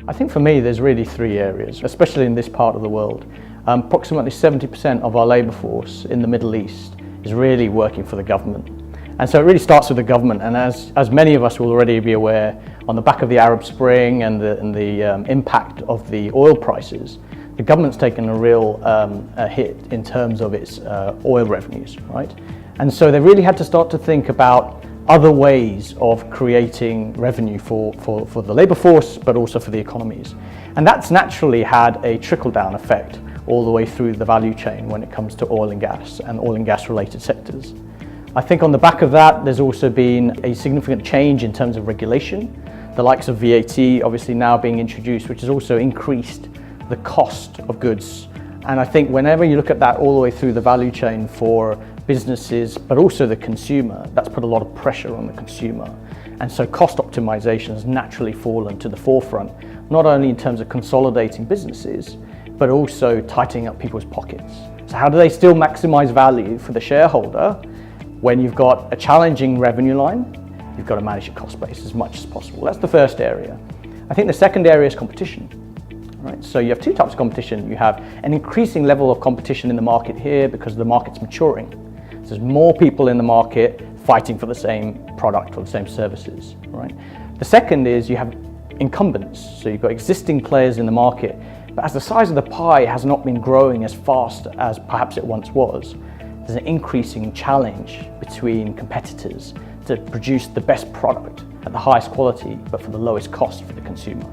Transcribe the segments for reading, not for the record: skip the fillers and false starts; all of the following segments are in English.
I think for me there's really three areas, especially in this part of the world. Approximately 70% of our labour force in the Middle East is really working for the government. And so it really starts with the government, and as many of us will already be aware, on the back of the Arab Spring and the impact of the oil prices, the government's taken a real hit in terms of its oil revenues, right? And so they really had to start to think about other ways of creating revenue for the labour force, but also for the economies. And that's naturally had a trickle-down effect all the way through the value chain when it comes to oil and gas related sectors. I think on the back of that, there's also been a significant change in terms of regulation. The likes of VAT obviously now being introduced, which has also increased the cost of goods. And I think whenever you look at that all the way through the value chain for businesses, but also the consumer, that's put a lot of pressure on the consumer. And so cost optimization has naturally fallen to the forefront, not only in terms of consolidating businesses, but also tightening up people's pockets. So how do they still maximize value for the shareholder when you've got a challenging revenue line? You've got to manage your cost base as much as possible. That's the first area. I think the second area is competition. Right? So you have two types of competition. You have an increasing level of competition in the market here because the market's maturing. So there's more people in the market fighting for the same product or the same services. Right? The second is you have incumbents. So you've got existing players in the market, but as the size of the pie has not been growing as fast as perhaps it once was, there's an increasing challenge between competitors to produce the best product at the highest quality, but for the lowest cost for the consumer.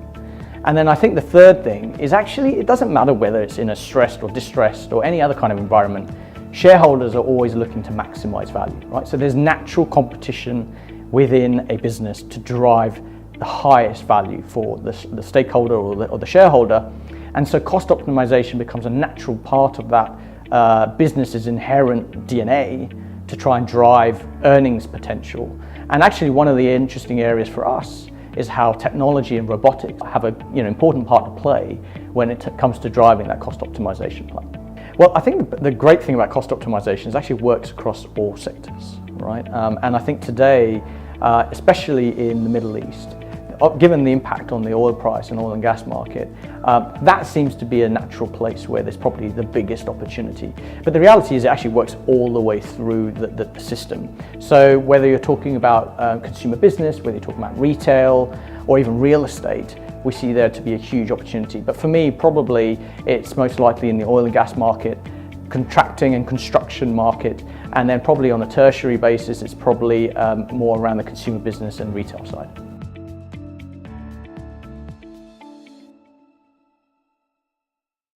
And then I think the third thing is actually, it doesn't matter whether it's in a stressed or distressed or any other kind of environment, shareholders are always looking to maximize value, right? So there's natural competition within a business to drive the highest value for the stakeholder or the shareholder. And so cost optimization becomes a natural part of that business's inherent DNA to try and drive earnings potential. And actually one of the interesting areas for us is how technology and robotics have an important part to play when it comes to driving that cost optimization plan. Well, I think the great thing about cost optimization is it actually works across all sectors, right? And I think today, especially in the Middle East, given the impact on the oil price and oil and gas market, that seems to be a natural place where there's probably the biggest opportunity. But the reality is it actually works all the way through the system. So whether you're talking about consumer business, whether you're talking about retail, or even real estate, we see there to be a huge opportunity. But for me, probably it's most likely in the oil and gas market, contracting and construction market, and then probably on a tertiary basis, it's probably more around the consumer business and retail side.